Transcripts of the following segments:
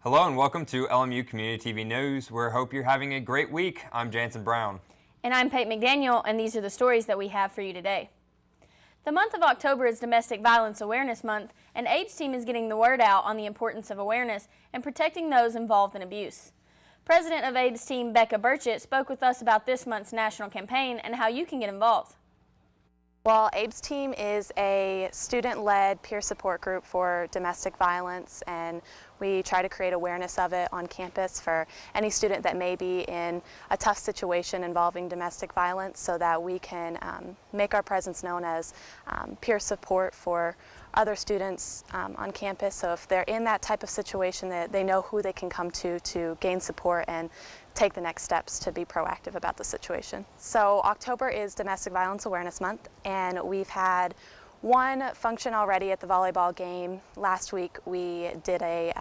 Hello and welcome to LMU Community TV News. We hope you're having a great week. I'm Jansen Brown. And I'm Peyton McDaniel, and these are the stories that we have for you today. The month of October is Domestic Violence Awareness Month, and AID's team is getting the word out on the importance of awareness and protecting those involved in abuse. President of AID's team, Becca Burchett, spoke with us about this month's national campaign and how you can get involved. Well, AID's team is a student-led peer support group for domestic violence, and we try to create awareness of it on campus for any student that may be in a tough situation involving domestic violence, so that we can make our presence known as peer support for other students on campus. So if they're in that type of situation, that they know who they can come to gain support and take the next steps to be proactive about the situation. So October is Domestic Violence Awareness Month, and we've had one function already at the volleyball game. Last week we did a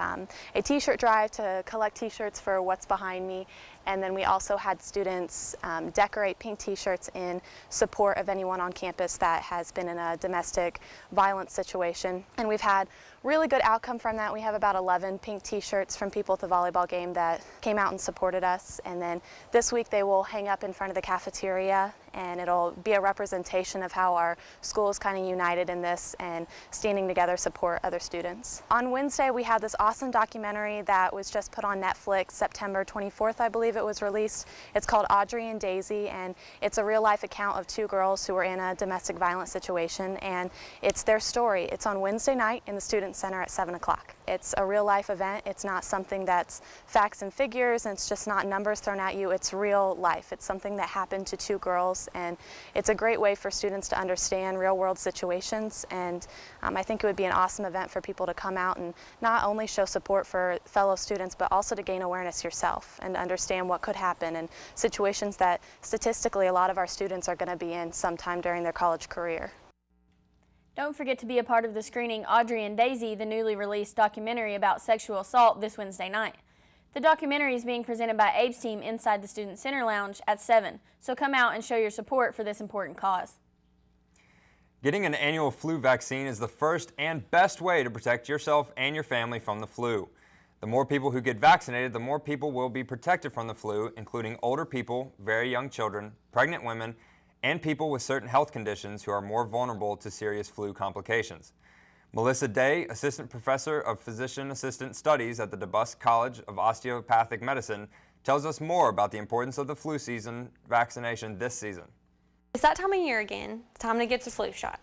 t-shirt drive to collect t-shirts for What's Behind Me, and then we also had students decorate pink t-shirts in support of anyone on campus that has been in a domestic violence situation. And we've had really good outcome from that. We have about 11 pink t-shirts from people at the volleyball game that came out and supported us. And then this week they will hang up in front of the cafeteria, and it'll be a representation of how our school is kind of united in this and standing together support other students. On Wednesday we had this awesome documentary that was just put on Netflix, September 24th I believe it was released. It's called Audrey and Daisy, and it's a real life account of two girls who were in a domestic violence situation, and it's their story. It's on Wednesday night in the Student Center at 7 o'clock. It's a real life event. It's not something that's facts and figures, and it's just not numbers thrown at you. It's real life. It's something that happened to two girls, and it's a great way for students to understand real world situations. And I think it would be an awesome event for people to come out and not only show support for fellow students, but also to gain awareness yourself and understand what could happen and situations that statistically a lot of our students are going to be in sometime during their college career. Don't forget to be a part of the screening Audrey and Daisy, the newly released documentary about sexual assault, this Wednesday night. The documentary is being presented by AID's team inside the Student Center Lounge at 7, so come out and show your support for this important cause. Getting an annual flu vaccine is the first and best way to protect yourself and your family from the flu. The more people who get vaccinated, the more people will be protected from the flu, including older people, very young children, pregnant women, and people with certain health conditions who are more vulnerable to serious flu complications. Melissa Day, Assistant Professor of Physician Assistant Studies at the DeBusk College of Osteopathic Medicine, tells us more about the importance of the flu season vaccination this season. It's that time of year again. It's time to get the flu shot.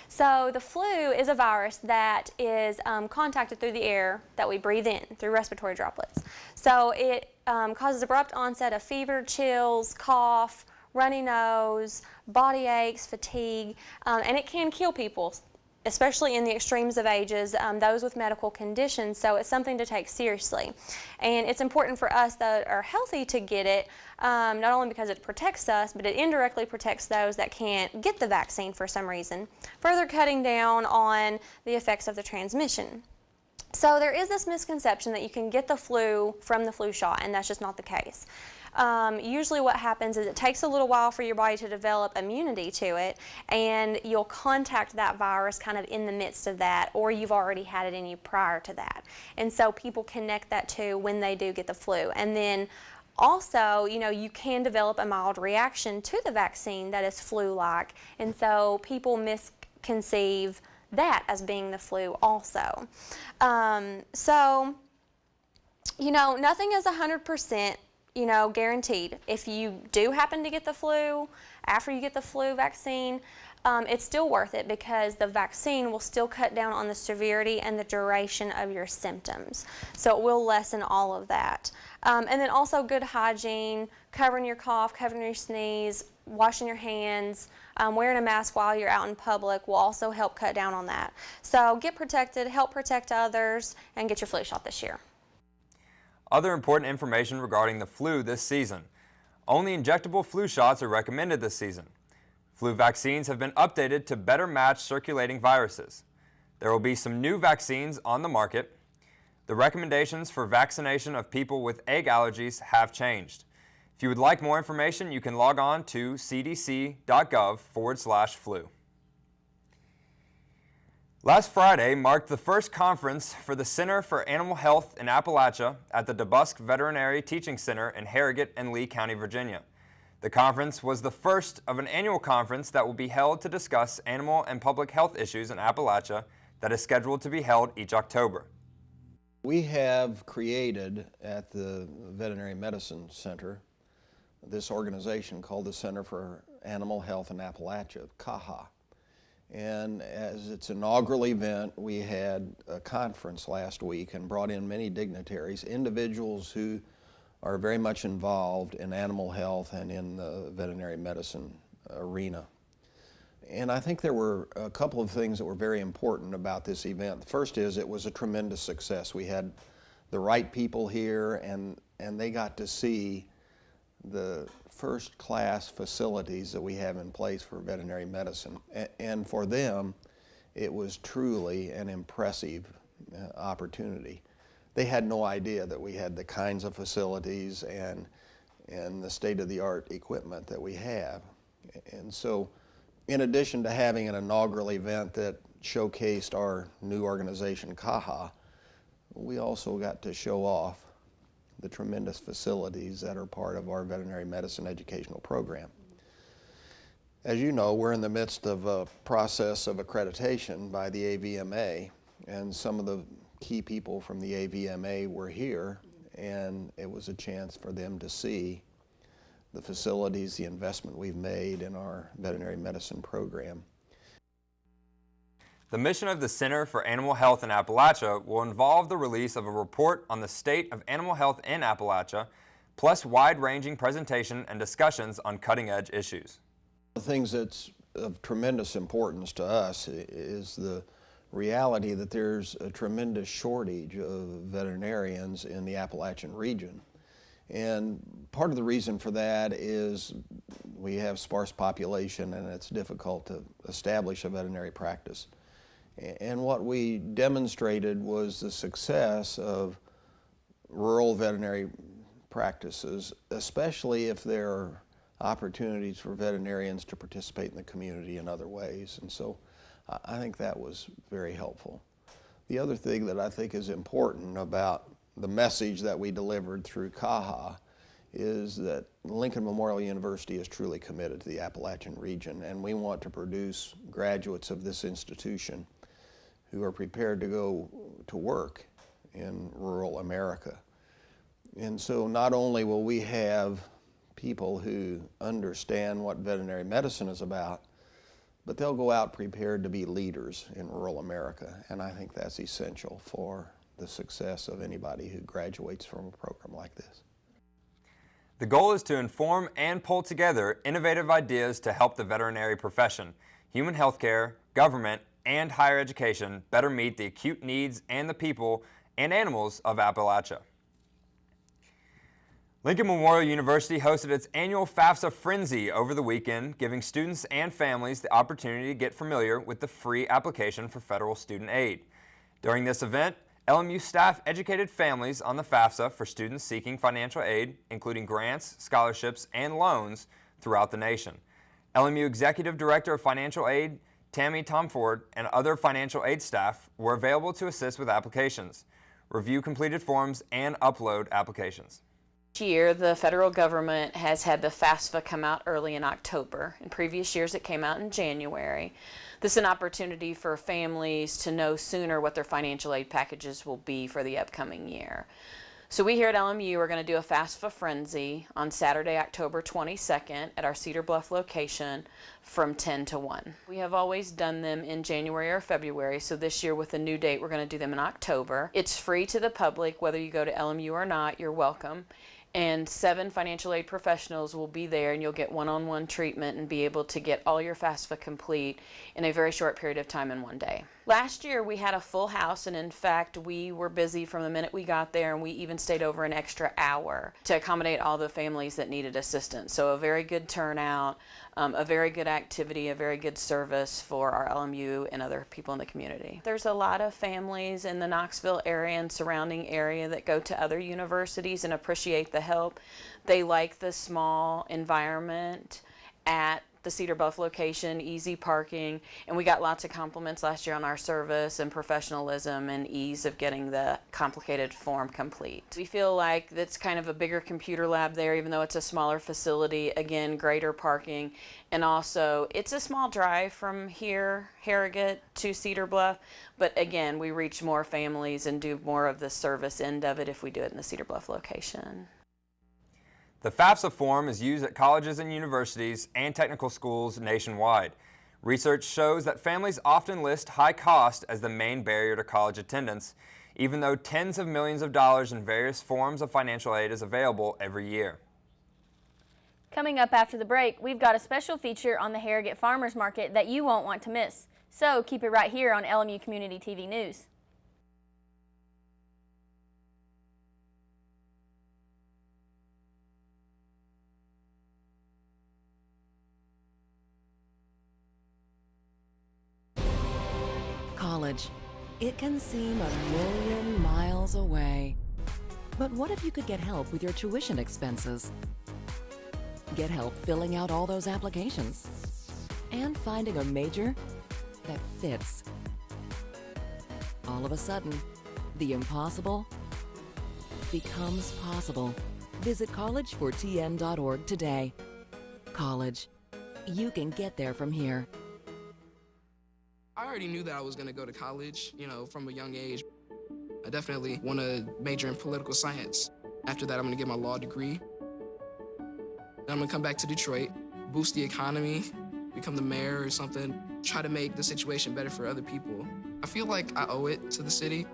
So the flu is a virus that is contacted through the air that we breathe in through respiratory droplets. So it causes abrupt onset of fever, chills, cough, runny nose, body aches, fatigue, and it can kill people, especially in the extremes of ages, those with medical conditions. So it's something to take seriously. And it's important for us that are healthy to get it, not only because it protects us, but it indirectly protects those that can't get the vaccine for some reason, further cutting down on the effects of the transmission. So there is this misconception that you can get the flu from the flu shot, and that's just not the case. Usually what happens is it takes a little while for your body to develop immunity to it, and you'll contact that virus kind of in the midst of that, or you've already had it in you prior to that. And so people connect that to when they do get the flu. And then also, you can develop a mild reaction to the vaccine that is flu-like, and so people misconceive that as being the flu also. Nothing is 100% guaranteed. If you do happen to get the flu after you get the flu vaccine, it's still worth it because the vaccine will still cut down on the severity and the duration of your symptoms. So it will lessen all of that. And then also good hygiene, covering your cough, covering your sneeze, washing your hands, wearing a mask while you're out in public will also help cut down on that. So get protected, help protect others, and get your flu shot this year. Other important information regarding the flu this season. Only injectable flu shots are recommended this season. Flu vaccines have been updated to better match circulating viruses. There will be some new vaccines on the market. The recommendations for vaccination of people with egg allergies have changed. If you would like more information, you can log on to cdc.gov/flu. Last Friday marked the first conference for the Center for Animal Health in Appalachia at the DeBusk Veterinary Teaching Center in Harrogate and Lee County, Virginia. The conference was the first of an annual conference that will be held to discuss animal and public health issues in Appalachia that is scheduled to be held each October. We have created at the Veterinary Medicine Center this organization called the Center for Animal Health in Appalachia, CAHA. And as its inaugural event, we had a conference last week and brought in many dignitaries, individuals who are very much involved in animal health and in the veterinary medicine arena. And I think there were a couple of things that were very important about this event. The first is it was a tremendous success. We had the right people here, and they got to see the first-class facilities that we have in place for veterinary medicine. And for them, it was truly an impressive opportunity. They had no idea that we had the kinds of facilities and the state-of-the-art equipment that we have. And so, in addition to having an inaugural event that showcased our new organization, CAHA, we also got to show off the tremendous facilities that are part of our veterinary medicine educational program. As you know, we're in the midst of a process of accreditation by the AVMA, and some of the key people from the AVMA were here, and it was a chance for them to see the facilities, the investment we've made in our veterinary medicine program. The mission of the Center for Animal Health in Appalachia will involve the release of a report on the state of animal health in Appalachia, plus wide-ranging presentation and discussions on cutting-edge issues. The things that's of tremendous importance to us is the reality that there's a tremendous shortage of veterinarians in the Appalachian region. And part of the reason for that is we have sparse population and it's difficult to establish a veterinary practice. And what we demonstrated was the success of rural veterinary practices, especially if there are opportunities for veterinarians to participate in the community in other ways. And so I think that was very helpful. The other thing that I think is important about the message that we delivered through CAHA is that Lincoln Memorial University is truly committed to the Appalachian region, and we want to produce graduates of this institution who are prepared to go to work in rural America. And so not only will we have people who understand what veterinary medicine is about, but they'll go out prepared to be leaders in rural America. And I think that's essential for the success of anybody who graduates from a program like this. The goal is to inform and pull together innovative ideas to help the veterinary profession, human health care, government, and higher education better meet the acute needs and the people and animals of Appalachia. Lincoln Memorial University hosted its annual FAFSA Frenzy over the weekend, giving students and families the opportunity to get familiar with the free application for federal student aid. During this event, LMU staff educated families on the FAFSA for students seeking financial aid, including grants, scholarships, and loans throughout the nation. LMU Executive Director of Financial Aid, Tammy Tomford, and other financial aid staff were available to assist with applications, review completed forms, and upload applications. Each year, the federal government has had the FAFSA come out early in October. In previous years, it came out in January. This is an opportunity for families to know sooner what their financial aid packages will be for the upcoming year. So we here at LMU are going to do a FAFSA Frenzy on Saturday, October 22nd at our Cedar Bluff location from 10 to 1. We have always done them in January or February, so this year with a new date, we're going to do them in October. It's free to the public, whether you go to LMU or not, you're welcome. And 7 financial aid professionals will be there, and you'll get one-on-one treatment and be able to get all your FAFSA complete in a very short period of time in one day. Last year we had a full house, and in fact we were busy from the minute we got there, and we even stayed over an extra hour to accommodate all the families that needed assistance. So a very good turnout, a very good activity, a very good service for our LMU and other people in the community. There's a lot of families in the Knoxville area and surrounding area that go to other universities and appreciate the help. They like the small environment at the Cedar Bluff location, easy parking, and we got lots of compliments last year on our service and professionalism and ease of getting the complicated form complete. We feel like that's kind of a bigger computer lab there, even though it's a smaller facility. Again, greater parking, and also it's a small drive from here, Harrogate, to Cedar Bluff, but again, we reach more families and do more of the service end of it if we do it in the Cedar Bluff location. The FAFSA form is used at colleges and universities and technical schools nationwide. Research shows that families often list high cost as the main barrier to college attendance, even though tens of millions of dollars in various forms of financial aid is available every year. Coming up after the break, we've got a special feature on the Harrogate Farmers Market that you won't want to miss. So keep it right here on LMU Community TV News. College. It can seem a million miles away. But what if you could get help with your tuition expenses? Get help filling out all those applications and finding a major that fits. All of a sudden, the impossible becomes possible. Visit collegefortn.org today. College. You can get there from here. I already knew that I was going to go to college, from a young age. I definitely want to major in political science. After that, I'm going to get my law degree. Then I'm going to come back to Detroit, boost the economy, become the mayor or something, try to make the situation better for other people. I feel like I owe it to the city.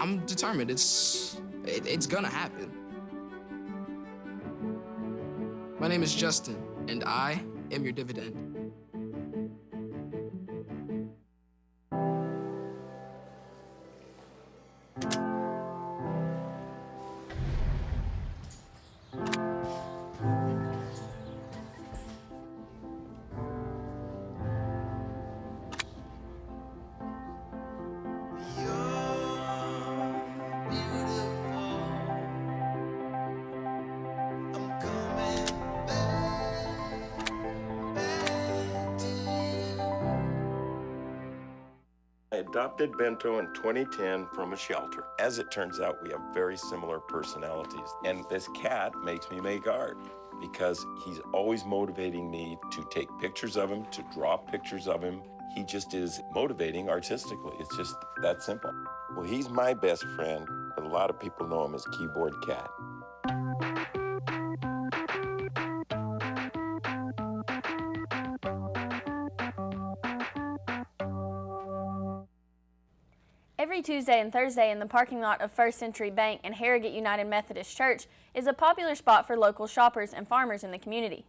I'm determined. It's going to happen. My name is Justin, and I am your dividend. I adopted Bento in 2010 from a shelter. As it turns out, we have very similar personalities. And this cat makes me make art because he's always motivating me to take pictures of him, to draw pictures of him. He just is motivating artistically. It's just that simple. Well, he's my best friend, but a lot of people know him as Keyboard Cat. Every Tuesday and Thursday in the parking lot of First Century Bank and Harrogate United Methodist Church is a popular spot for local shoppers and farmers in the community.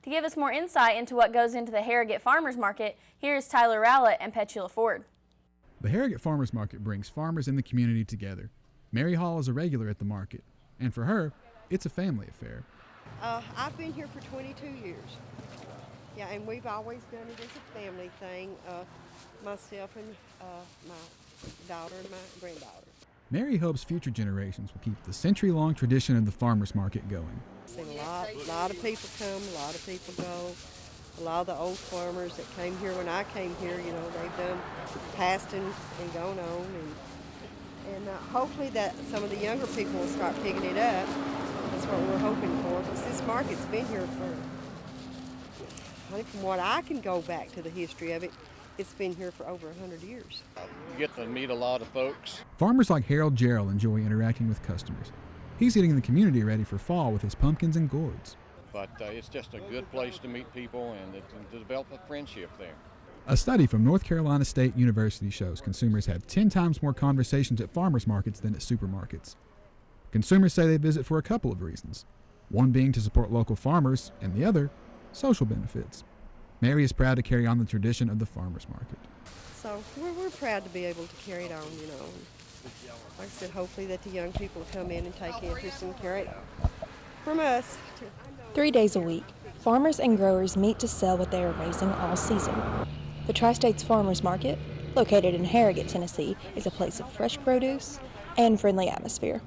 To give us more insight into what goes into the Harrogate Farmers Market, here is Tyler Rowlett and Petula Ford. The Harrogate Farmers Market brings farmers in the community together. Mary Hall is a regular at the market, and for her, it's a family affair. I've been here for 22 years. Yeah, and we've always done it as a family thing, myself and my daughter and my granddaughter. Mary hopes future generations will keep the century-long tradition of the farmers market going. A lot of people come, a lot of people go. A lot of the old farmers that came here when I came here, they've done passed and gone on, and hopefully that some of the younger people will start picking it up. That's what we're hoping for, because this market's been here from what I can go back to the history of it, it's been here for over 100 years. You get to meet a lot of folks. Farmers like Harold Gerald enjoy interacting with customers. He's getting the community ready for fall with his pumpkins and gourds. But it's just a good place to meet people and to develop a friendship there. A study from North Carolina State University shows consumers have 10 times more conversations at farmers markets than at supermarkets. Consumers say they visit for a couple of reasons, one being to support local farmers and the other, social benefits. Mary is proud to carry on the tradition of the farmers market. So we're proud to be able to carry it on, Like I said, hopefully that the young people come in and take interest and carry it from us. 3 days a week, farmers and growers meet to sell what they are raising all season. The Tri-States Farmers Market, located in Harrogate, Tennessee, is a place of fresh produce and friendly atmosphere.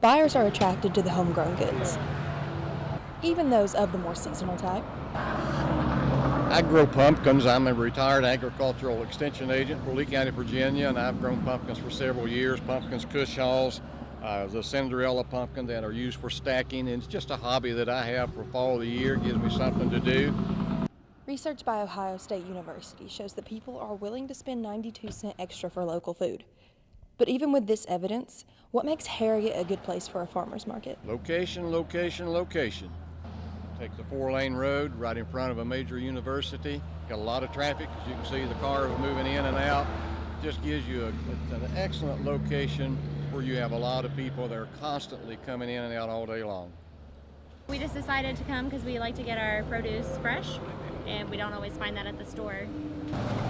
Buyers are attracted to the homegrown goods. even those of the more seasonal type. I grow pumpkins. I'm a retired agricultural extension agent for Lee County, Virginia, and I've grown pumpkins for several years. Pumpkins, Cushaws, the Cinderella pumpkin that are used for stacking, and it's just a hobby that I have for fall of the year. It gives me something to do. Research by Ohio State University shows that people are willing to spend 92 cents extra for local food. But even with this evidence, what makes Harrogate a good place for a farmer's market? Location, location, location. Take the 4-lane road right in front of a major university. Got a lot of traffic, as you can see the cars moving in and out. Just gives you an excellent location where you have a lot of people that are constantly coming in and out all day long. We just decided to come because we like to get our produce fresh, and we don't always find that at the store.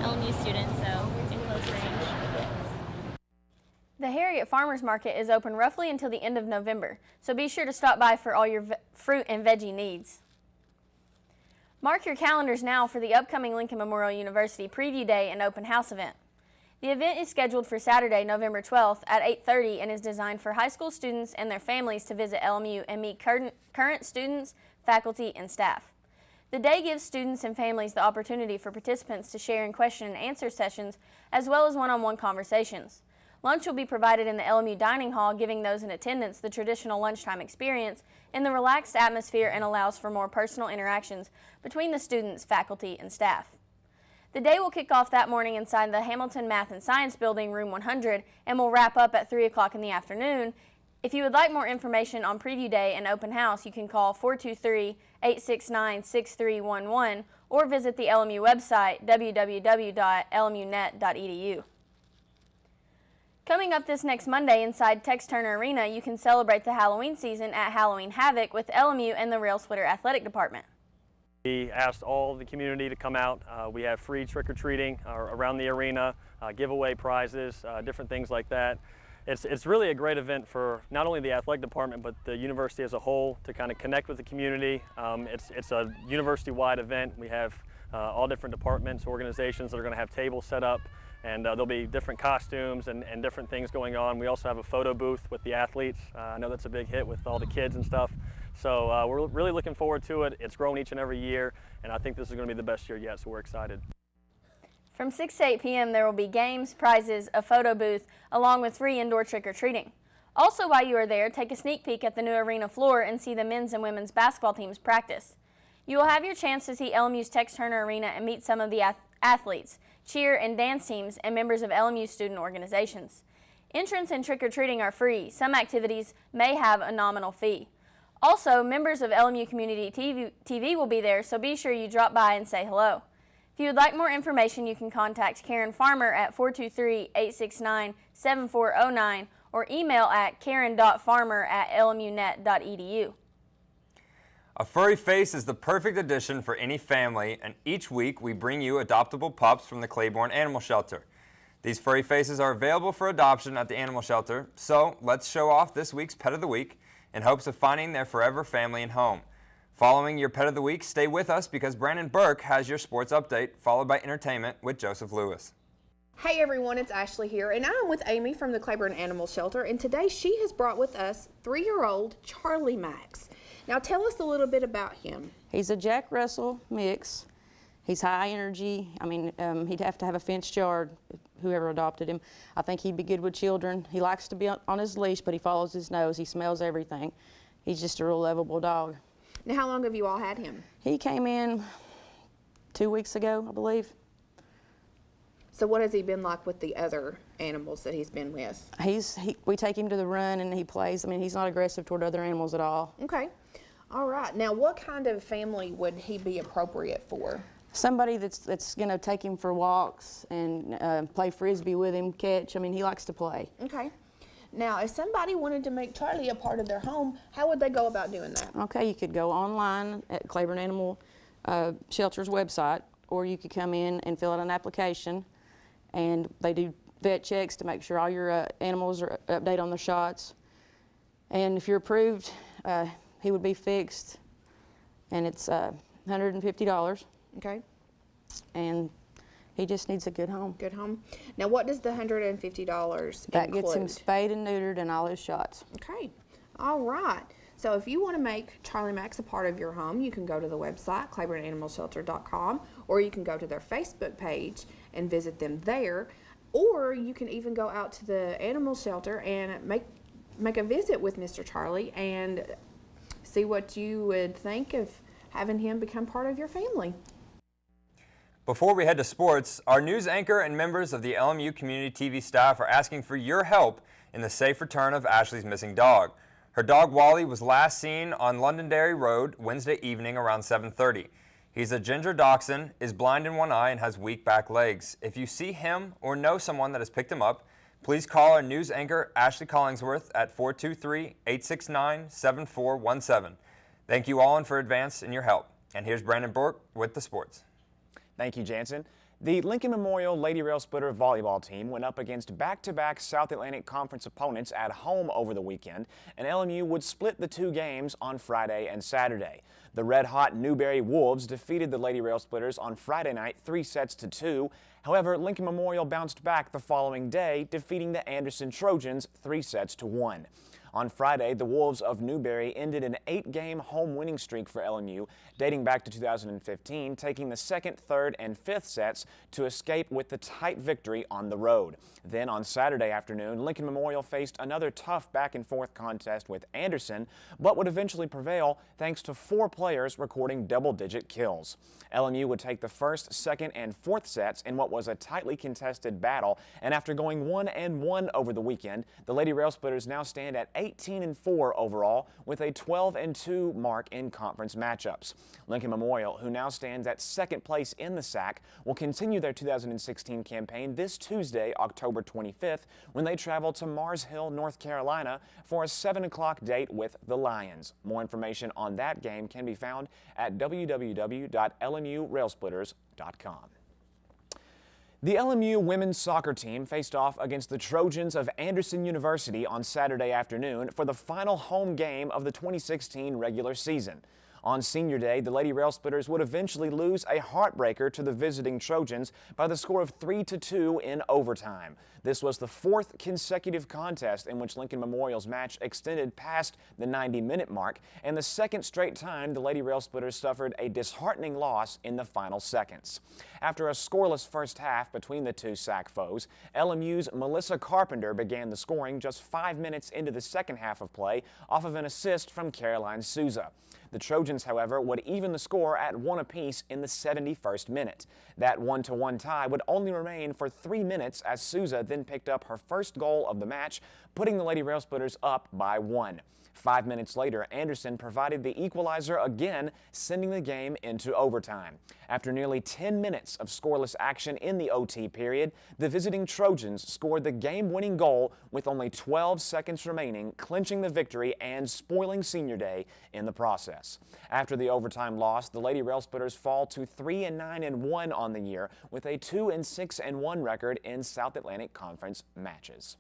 LMU students, so in close range. The Harrogate Farmers Market is open roughly until the end of November, so be sure to stop by for all your fruit and veggie needs. Mark your calendars now for the upcoming Lincoln Memorial University Preview Day and Open House event. The event is scheduled for Saturday, November 12th at 8:30 and is designed for high school students and their families to visit LMU and meet current students, faculty, and staff. The day gives students and families the opportunity for participants to share in question and answer sessions as well as one-on-one conversations. Lunch will be provided in the LMU dining hall, giving those in attendance the traditional lunchtime experience in the relaxed atmosphere and allows for more personal interactions between the students, faculty, and staff. The day will kick off that morning inside the Hamilton Math and Science Building, room 100, and will wrap up at 3 o'clock in the afternoon. If you would like more information on Preview Day and Open House, you can call 423-869-6311 or visit the LMU website, www.lmunet.edu. Coming up this next Monday inside Tex Turner Arena, you can celebrate the Halloween season at Halloween Havoc with LMU and the Rail Splitter Athletic Department. We asked all the community to come out. We have free trick-or-treating around the arena, giveaway prizes, different things like that. It's really a great event for not only the athletic department but the university as a whole to kind of connect with the community. It's a university-wide event. We have all different departments, organizations that are going to have tables set up, and there'll be different costumes and different things going on. We also have a photo booth with the athletes. I know that's a big hit with all the kids and stuff. So we're really looking forward to it. It's grown each and every year, and I think this is going to be the best year yet, so we're excited. From 6 to 8 p.m. there will be games, prizes, a photo booth, along with free indoor trick-or-treating. Also, while you are there, take a sneak peek at the new arena floor and see the men's and women's basketball teams practice. You will have your chance to see LMU's Tex Turner Arena and meet some of the athletes, cheer and dance teams, and members of LMU student organizations. Entrance and trick-or-treating are free. Some activities may have a nominal fee. Also, members of LMU Community TV will be there, so be sure you drop by and say hello. If you would like more information, you can contact Karen Farmer at 423-869-7409 or email at karen.farmer@lmunet.edu. A furry face is the perfect addition for any family, and each week we bring you adoptable pups from the Claiborne Animal Shelter. These furry faces are available for adoption at the animal shelter, so let's show off this week's Pet of the Week in hopes of finding their forever family and home. Following your Pet of the Week, stay with us because Brandon Burke has your sports update, followed by entertainment with Joseph Lewis. Hey everyone, it's Ashley here, and I'm with Amy from the Claiborne Animal Shelter, and today she has brought with us 3-year-old Charlie Max. Now tell us a little bit about him. He's a Jack Russell mix. He's high energy. I mean, he'd have to have a fenced yard, whoever adopted him. I think he'd be good with children. He likes to be on his leash, but he follows his nose. He smells everything. He's just a real lovable dog. Now how long have you all had him? He came in 2 weeks ago, I believe. So what has he been like with the other animals that he's been with? We take him to the run and he plays. I mean, he's not aggressive toward other animals at all. Okay. All right. Now what kind of family would he be appropriate for? Somebody that's going to take him for walks and play Frisbee with him, catch. I mean, he likes to play. Okay. Now, if somebody wanted to make Charlie a part of their home, how would they go about doing that? Okay, you could go online at Claiborne Animal Shelter's website, or you could come in and fill out an application, and they do vet checks to make sure all your animals are updated on their shots. And if you're approved, he would be fixed, and it's $150. Okay. And he just needs a good home. Good home. Now, what does the $150 That include? gets him spayed and neutered and all his shots. Okay. All right. So if you want to make Charlie Max a part of your home, you can go to the website, claiborneanimalshelter.com, or you can go to their Facebook page and visit them there, or you can even go out to the animal shelter and make a visit with Mr. Charlie and see what you would think of having him become part of your family. Before we head to sports, our news anchor and members of the LMU Community TV staff are asking for your help in the safe return of Ashley's missing dog. Her dog Wally was last seen on Londonderry Road Wednesday evening around 7:30. He's a ginger dachshund, is blind in one eye, and has weak back legs. If you see him or know someone that has picked him up, please call our news anchor Ashley Collingsworth at 423-869-7417. Thank you all for advance in your help. And here's Brandon Burke with the sports. Thank you, Jansen. The Lincoln Memorial Lady Rail Splitter volleyball team went up against back-to-back South Atlantic Conference opponents at home over the weekend, and LMU would split the two games on Friday and Saturday. The red-hot Newberry Wolves defeated the Lady Rail Splitters on Friday night 3-2. However, Lincoln Memorial bounced back the following day, defeating the Anderson Trojans 3-1. On Friday, the Wolves of Newberry ended an 8-game home winning streak for LMU, dating back to 2015, taking the second, third, and fifth sets to escape with the tight victory on the road. Then on Saturday afternoon, Lincoln Memorial faced another tough back-and-forth contest with Anderson, but would eventually prevail thanks to 4 players recording double-digit kills. LMU would take the first, second, and fourth sets in what was a tightly contested battle, and after going 1-1 over the weekend, the Lady Rail Splitters now stand at 18-4 overall with a 12-2 mark in conference matchups. Lincoln Memorial, who now stands at second place in the SAC, will continue their 2016 campaign this Tuesday, October 25th, when they travel to Mars Hill, North Carolina for a 7 o'clock date with the Lions. More information on that game can be found at www.lmurailsplitters.com. The LMU women's soccer team faced off against the Trojans of Anderson University on Saturday afternoon for the final home game of the 2016 regular season. On Senior Day, the Lady Rail Splitters would eventually lose a heartbreaker to the visiting Trojans by the score of 3-2 in overtime. This was the 4th consecutive contest in which Lincoln Memorial's match extended past the 90-minute mark, and the second straight time the Lady Rail Splitters suffered a disheartening loss in the final seconds. After a scoreless first half between the two SAC foes, LMU's Melissa Carpenter began the scoring just 5 minutes into the second half of play off of an assist from Caroline Souza. The Trojans, however, would even the score at 1 apiece in the 71st minute. That 1-1 tie would only remain for 3 minutes as Souza then picked up her first goal of the match, putting the Lady Rail Splitters up by 1. 5 minutes later, Anderson provided the equalizer again, sending the game into overtime. After nearly 10 minutes of scoreless action in the OT period, the visiting Trojans scored the game-winning goal with only 12 seconds remaining, clinching the victory and spoiling Senior Day in the process. After the overtime loss, the Lady Rail Splitters fall to 3-9-1 on the year with a 2-6-1 record in South Atlantic Conference matches.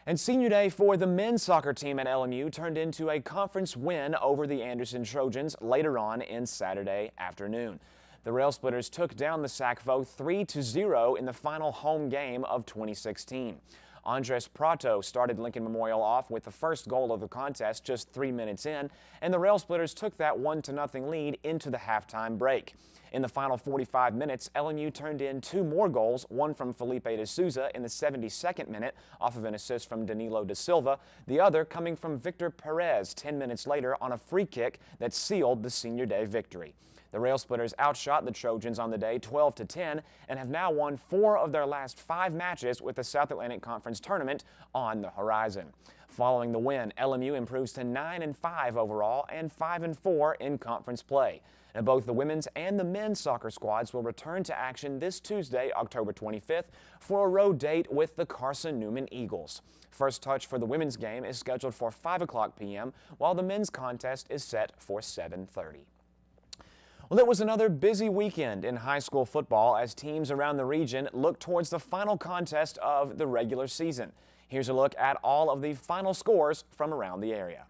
And Senior Day for the men's soccer team at LMU turned into a conference win over the Anderson Trojans later on in Saturday afternoon. The Rail Splitters took down the SAC foe 3-0 in the final home game of 2016. Andres Prato started Lincoln Memorial off with the first goal of the contest just 3 minutes in, and the Rail Splitters took that 1-0 lead into the halftime break. In the final 45 minutes, LMU turned in 2 more goals, one from Felipe de Souza in the 72nd minute off of an assist from Danilo da Silva, the other coming from Victor Perez 10 minutes later on a free kick that sealed the Senior Day victory. The Rail Splitters outshot the Trojans on the day 12-10 and have now won 4 of their last 5 matches with the South Atlantic Conference tournament on the horizon. Following the win, LMU improves to 9-5 overall and 5-4 in conference play. And both the women's and the men's soccer squads will return to action this Tuesday, October 25th, for a road date with the Carson Newman Eagles. First touch for the women's game is scheduled for 5 p.m., while the men's contest is set for 7:30. Well, it was another busy weekend in high school football as teams around the region look towards the final contest of the regular season. Here's a look at all of the final scores from around the area.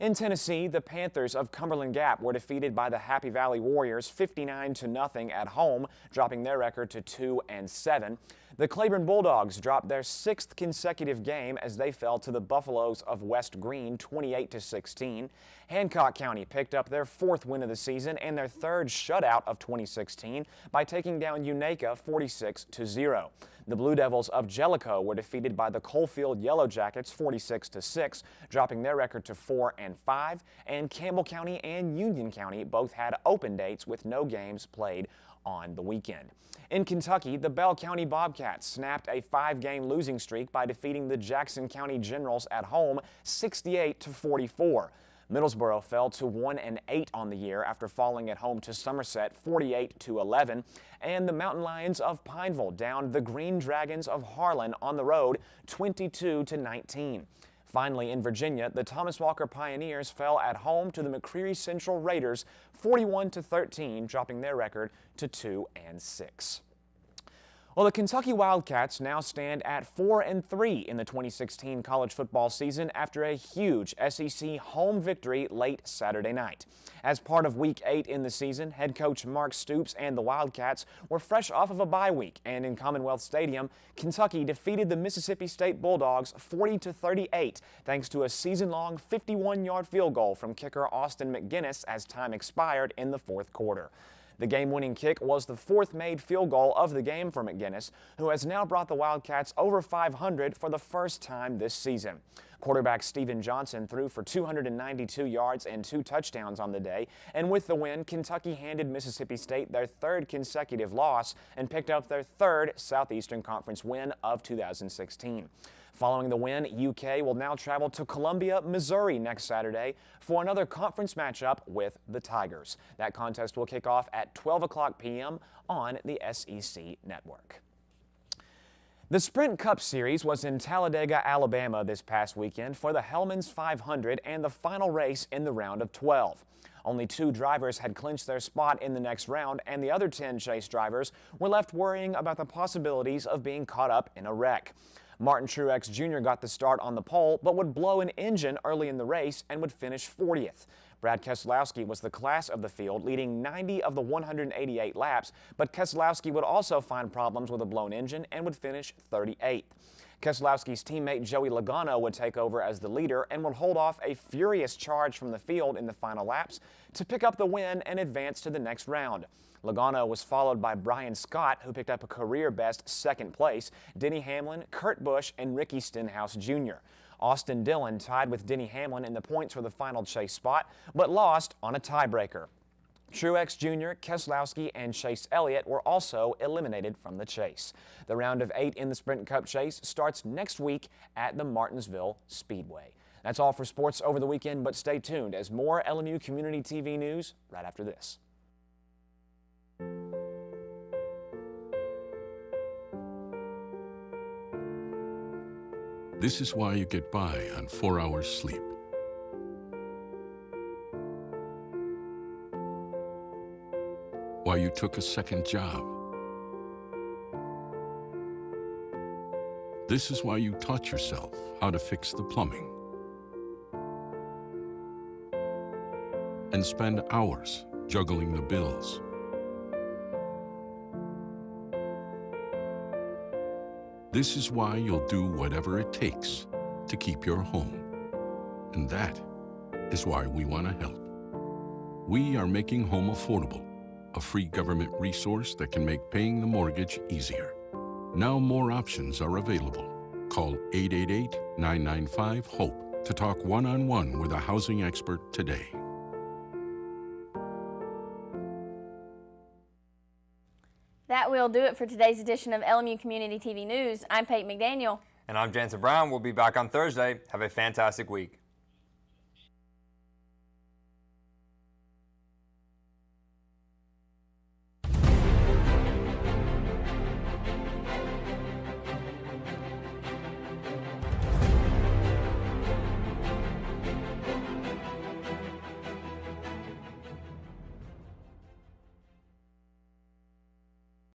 In Tennessee, the Panthers of Cumberland Gap were defeated by the Happy Valley Warriors 59-0 at home, dropping their record to 2-7. The Claiborne Bulldogs dropped their 6th consecutive game as they fell to the Buffaloes of West Green 28-16. Hancock County picked up their 4th win of the season and their 3rd shutout of 2016 by taking down Unaka 46-0. The Blue Devils of Jellicoe were defeated by the Coalfield Yellow Jackets 46-6, dropping their record to 4-5, and Campbell County and Union County both had open dates with no games played on the weekend. In Kentucky, the Bell County Bobcats snapped a 5-game losing streak by defeating the Jackson County Generals at home 68-44. Middlesboro fell to 1-8 on the year after falling at home to Somerset 48-11, and the Mountain Lions of Pineville downed the Green Dragons of Harlan on the road 22-19. Finally, in Virginia, the Thomas Walker Pioneers fell at home to the McCreary Central Raiders 41-13, dropping their record to 2-6. Well, the Kentucky Wildcats now stand at 4-3 in the 2016 college football season after a huge SEC home victory late Saturday night. As part of Week 8 in the season, head coach Mark Stoops and the Wildcats were fresh off of a bye week, and in Commonwealth Stadium, Kentucky defeated the Mississippi State Bulldogs 40-38 thanks to a season-long 51-yard field goal from kicker Austin McGinnis as time expired in the 4th quarter. The game-winning kick was the 4th made field goal of the game for McGinnis, who has now brought the Wildcats over 500 for the first time this season. Quarterback Steven Johnson threw for 292 yards and 2 touchdowns on the day, and with the win, Kentucky handed Mississippi State their 3rd consecutive loss and picked up their 3rd Southeastern Conference win of 2016. Following the win, UK will now travel to Columbia, Missouri next Saturday for another conference matchup with the Tigers. That contest will kick off at 12 p.m. on the SEC Network. The Sprint Cup Series was in Talladega, Alabama this past weekend for the Hellman's 500 and the final race in the round of 12. Only 2 drivers had clinched their spot in the next round, and the other 10 chase drivers were left worrying about the possibilities of being caught up in a wreck. Martin Truex Jr. got the start on the pole, but would blow an engine early in the race and would finish 40th. Brad Keselowski was the class of the field, leading 90 of the 188 laps, but Keselowski would also find problems with a blown engine and would finish 38th. Keselowski's teammate Joey Logano would take over as the leader and would hold off a furious charge from the field in the final laps to pick up the win and advance to the next round. Logano was followed by Brian Scott, who picked up a career-best 2nd place, Denny Hamlin, Kurt Busch, and Ricky Stenhouse Jr. Austin Dillon tied with Denny Hamlin in the points for the final chase spot, but lost on a tiebreaker. Truex Jr., Keselowski, and Chase Elliott were also eliminated from the chase. The round of 8 in the Sprint Cup chase starts next week at the Martinsville Speedway. That's all for sports over the weekend, but stay tuned as more LMU Community TV news right after this. This is why you get by on 4 hours sleep. Why you took a second job. This is why you taught yourself how to fix the plumbing and spend hours juggling the bills. This is why you'll do whatever it takes to keep your home. And that is why we want to help. We are making home affordable, a free government resource that can make paying the mortgage easier. Now more options are available. Call 888-995-HOPE to talk one-on-one with a housing expert today. That will do it for today's edition of LMU Community TV News. I'm Peyton McDaniel. And I'm Jansen Brown. We'll be back on Thursday. Have a fantastic week.